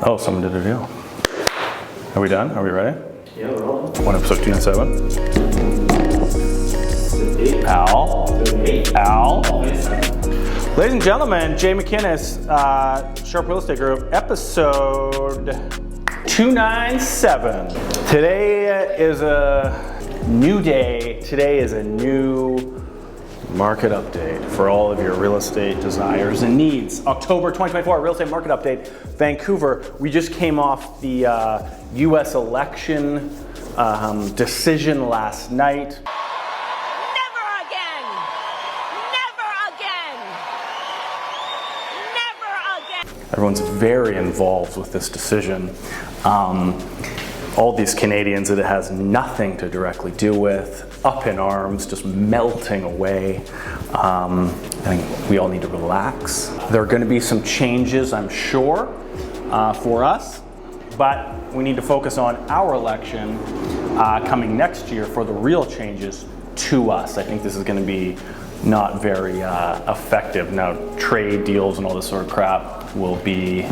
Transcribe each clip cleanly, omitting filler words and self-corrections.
Oh, someone did a deal. Are we done? Are we ready? Yeah, we're on. One episode 297. Al. Ladies and gentlemen, Jay McInnes, Sharp Real Estate Group, episode 297. Today is a new day. Today is a new market update for all of your real estate desires and needs. October 2024 real estate market update, Vancouver. We just came off the US election decision last night. Never again! Never again! Never again! Everyone's very involved with this decision. All these Canadians that it has nothing to directly do with, up in arms, just melting away. I think we all need to relax. There are going to be some changes, I'm sure, for us, but we need to focus on our election coming next year for the real changes to us. I think this is going to be not very effective. Now, trade deals and all this sort of crap will be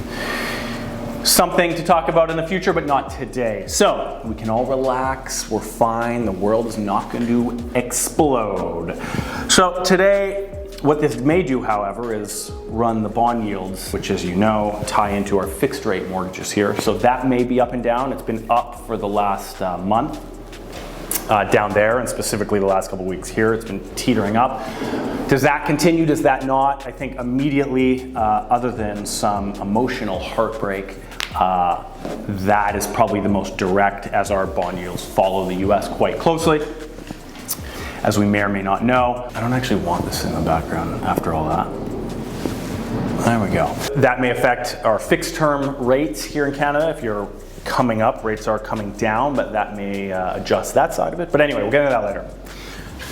something to talk about in the future, but not today. So we can all relax, we're fine, the world is not going to explode. So today, what this may do, however, is run the bond yields, which, as you know, tie into our fixed rate mortgages here. So that may be up and down. It's been up for the last month down there, and specifically the last couple of weeks here. It's been teetering up. Does that continue? Does that not? I think immediately, other than some emotional heartbreak, that is probably the most direct, as our bond yields follow the US quite closely. As we may or may not know, I don't actually want this in the background after all that. There we go. That may affect our fixed term rates here in Canada. If you're coming up, rates are coming down, but that may adjust that side of it. But anyway, we'll get into that later.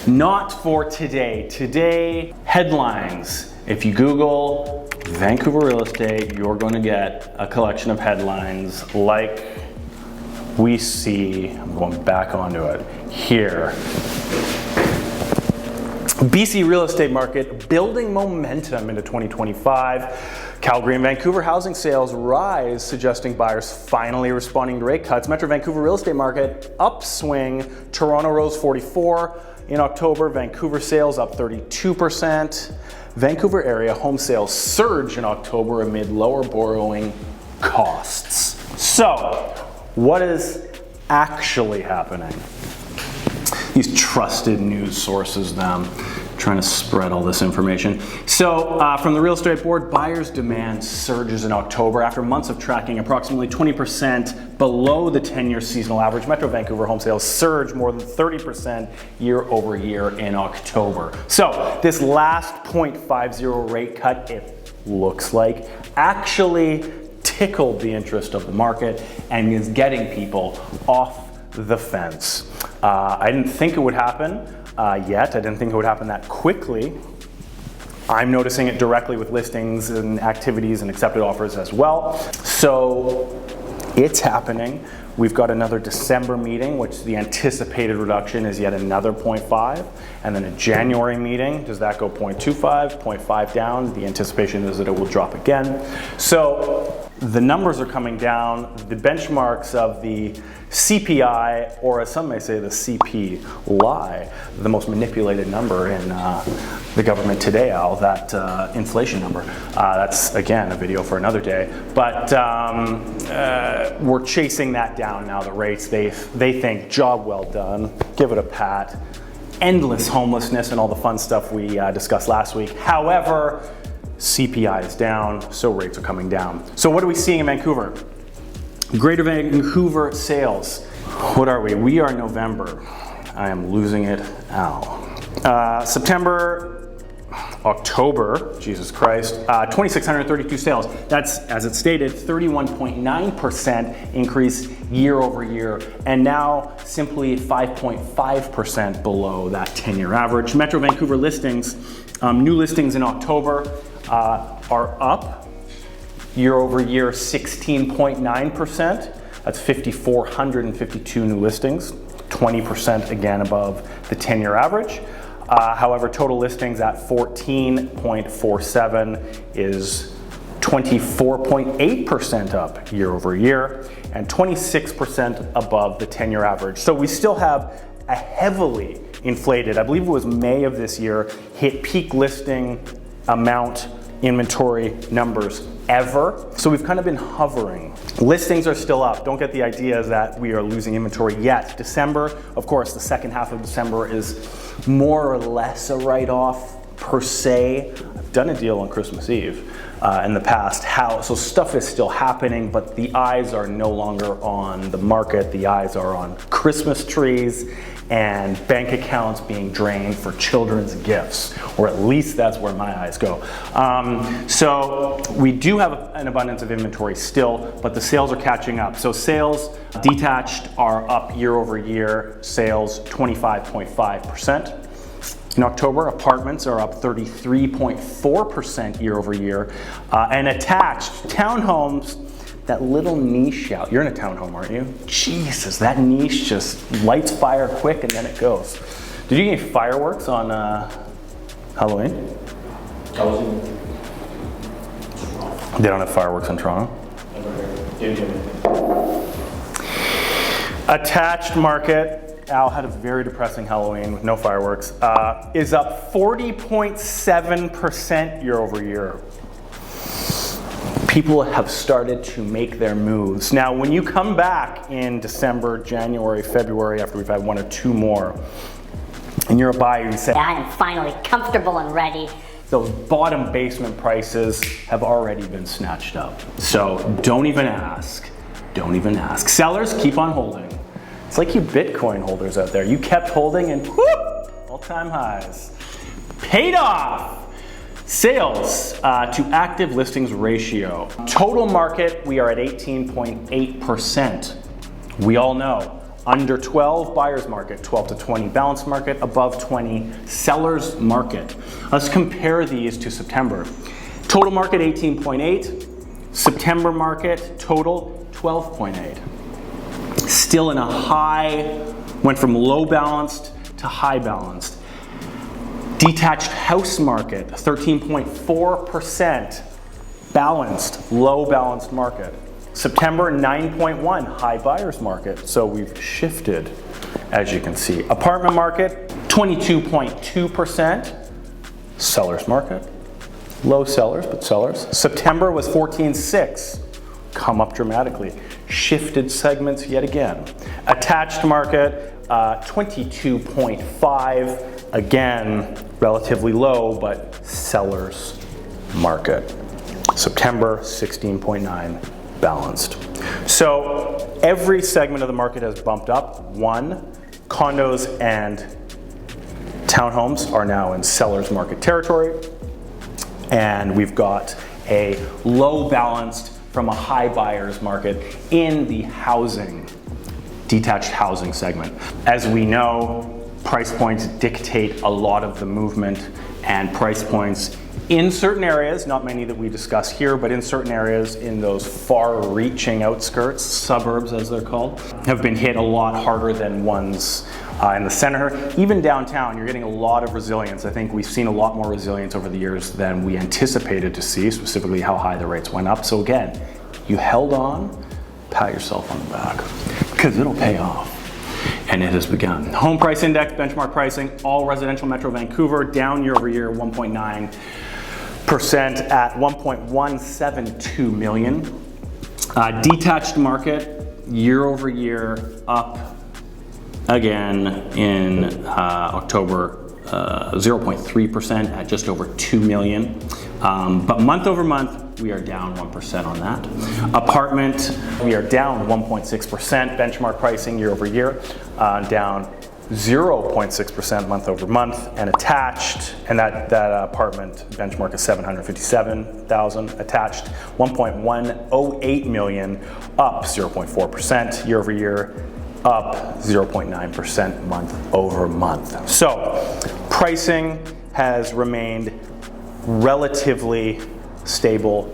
Not for today. Today, headlines. If you Google Vancouver real estate, you're going to get a collection of headlines like we see. I'm going back onto it here. BC real estate market building momentum into 2025. Calgary and Vancouver housing sales rise, suggesting buyers finally responding to rate cuts. Metro Vancouver real estate market upswing. Toronto rose 44 in October. Vancouver sales up 32%. Vancouver area home sales surge in October amid lower borrowing costs. So, what is actually happening? These trusted news sources, trying to spread all this information. So, from the Real Estate Board, buyers' demand surges in October after months of tracking approximately 20% below the 10-year seasonal average. Metro Vancouver home sales surged more than 30% year over year in October. So, this last 0.50 rate cut, it looks like, actually tickled the interest of the market and is getting people off the fence. I didn't think it would happen yet. I didn't think it would happen that quickly. I'm noticing it directly with listings and activities and accepted offers as well. So it's happening. We've got another December meeting, which the anticipated reduction is yet another 0.5. And then a January meeting, does that go 0.25, 0.5 down? The anticipation is that it will drop again. So the numbers are coming down. The benchmarks of the CPI, or as some may say, the CPI, the most manipulated number in the government today, Al, that inflation number. That's, again, a video for another day. But we're chasing that down now, the rates. They think, job well done, give it a pat. Endless homelessness and all the fun stuff we discussed last week. However, CPI is down, so rates are coming down. So what are we seeing in Vancouver? Greater Vancouver sales. What are we? We are November. I am losing it, Al. September, October, Jesus Christ, 2,632 sales. That's, as it stated, 31.9% increase year over year, and now simply 5.5% below that 10-year average. Metro Vancouver listings, new listings in October are up year over year 16.9%. That's 5,452 new listings, 20% again above the 10-year average. However, total listings at 14.47 is 24.8% up year over year, and 26% above the 10-year average. So we still have a heavily inflated, I believe it was May of this year, hit peak listing amount inventory numbers ever. So we've kind of been hovering. Listings are still up. Don't get the idea that we are losing inventory yet. December, of course, the second half of December is more or less a write-off per se. I've done a deal on Christmas Eve in the past. So stuff is still happening, but the eyes are no longer on the market. The eyes are on Christmas trees and bank accounts being drained for children's gifts, or at least that's where my eyes go. So we do have an abundance of inventory still, but the sales are catching up. So sales detached are up year over year, sales 25.5%. In October, apartments are up 33.4% year over year, and attached townhomes, that little niche out. You're in a townhome, aren't you? Jesus, that niche just lights fire quick and then it goes. Did you get any fireworks on Halloween? They don't have fireworks in Toronto? Attached market, Al had a very depressing Halloween with no fireworks, is up 40.7% year over year. People have started to make their moves. Now, when you come back in December, January, February, after we've had one or two more, and you're a buyer, you say, I am finally comfortable and ready. Those bottom basement prices have already been snatched up. So don't even ask. Don't even ask. Sellers, keep on holding. It's like you Bitcoin holders out there. You kept holding and whoop, all-time highs. Paid off. Sales to active listings ratio. Total market, we are at 18.8%. We all know. Under 12, buyer's market, 12 to 20, balanced market, above 20, seller's market. Let's compare these to September. Total market, 18.8. September market, total, 12.8. Still in a high, went from low balanced to high balanced. Detached house market, 13.4%, balanced, low balanced market. September, 9.1, high buyer's market. So we've shifted, as you can see. Apartment market, 22.2%, seller's market. Low sellers, but sellers. September was 14.6, come up dramatically. Shifted segments yet again. Attached market, 22.5, again, relatively low, but seller's market. September, 16.9, balanced. So every segment of the market has bumped up. One, condos and townhomes are now in seller's market territory. And we've got a low balanced from a high buyer's market in the housing, detached housing segment. As we know, price points dictate a lot of the movement, and price points in certain areas, not many that we discuss here, but in certain areas in those far-reaching outskirts, suburbs as they're called, have been hit a lot harder than ones in the center. Even downtown, you're getting a lot of resilience. I think we've seen a lot more resilience over the years than we anticipated to see, specifically how high the rates went up. So again, you held on, pat yourself on the back, because it'll pay off. And it has begun. Home price index, benchmark pricing, all residential Metro Vancouver, down year over year, 1.9% at 1.172 million. Detached market, year over year, up again in October, 0.3% at just over 2 million. But month over month, we are down 1% on that. Apartment, we are down 1.6%. Benchmark pricing year over year, down 0.6% month over month. And attached, and that apartment benchmark is 757,000. Attached, 1.108 million, up 0.4% year over year, up 0.9% month over month. So pricing has remained relatively stable.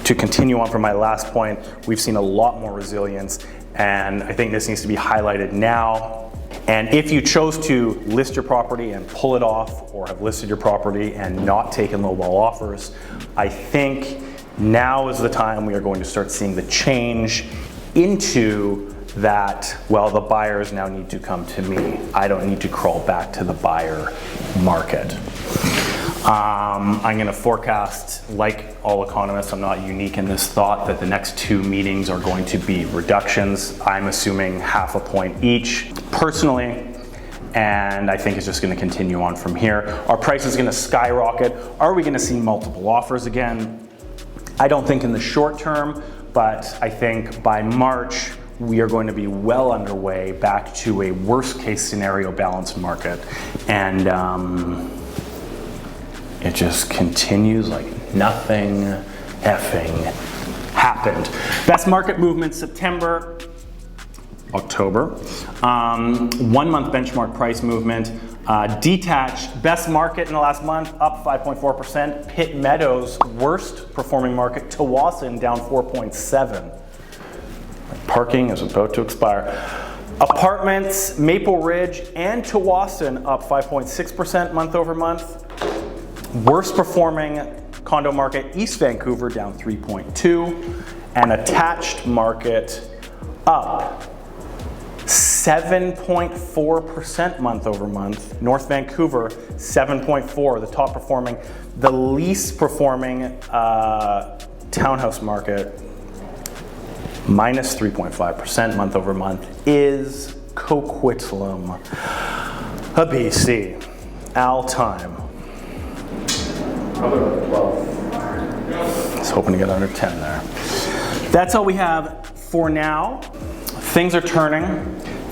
To continue on from my last point, we've seen a lot more resilience, and I think this needs to be highlighted now. And if you chose to list your property and pull it off, or have listed your property and not taken lowball offers, I think Now is the time we are going to start seeing the change into that, well, the buyers now need to come to me. I don't need to crawl back to the buyer market. I'm going to forecast, like all economists, I'm not unique in this thought, that the next 2 meetings are going to be reductions. I'm assuming 0.5 point each, personally, and I think it's just going to continue on from here. Our price is going to skyrocket. Are we going to see multiple offers again? I don't think in the short term, but I think by March, we are going to be well underway back to a worst case scenario balanced market. And it just continues like nothing effing happened. Best market movement September, October. 1 month benchmark price movement. Detached, best market in the last month, up 5.4%. Pitt Meadows, worst performing market. Tawasin, down 4.7%. Parking is about to expire. Apartments, Maple Ridge and Tawasin, up 5.6% month over month. Worst performing condo market, East Vancouver, down 3.2%. And attached market, up 7.4% month over month. North Vancouver, 7.4%, the top performing. The least performing townhouse market, minus 3.5% month over month, is Coquitlam, BC. Al time. Probably 12. I was hoping to get under 10 there. That's all we have for now. Things are turning,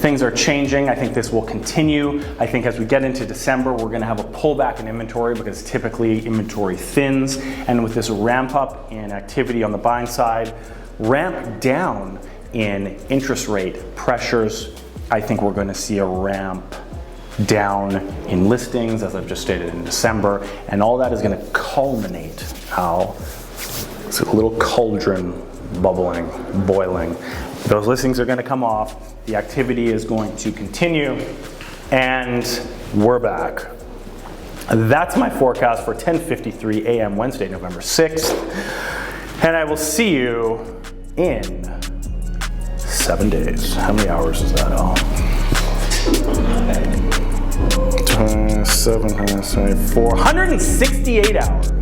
things are changing. I think this will continue. I think as we get into December, we're gonna have a pullback in inventory because typically inventory thins. And with this ramp up in activity on the buying side, ramp down in interest rate pressures, I think we're gonna see a ramp down in listings, as I've just stated, in December. And all that is gonna culminate, Al, it's a little cauldron bubbling, boiling. Those listings are going to come off, the activity is going to continue, and we're back. That's my forecast for 10:53 a.m. Wednesday, November 6th, and I will see you in 7 days. How many hours is that, Al? 7, 468 hours.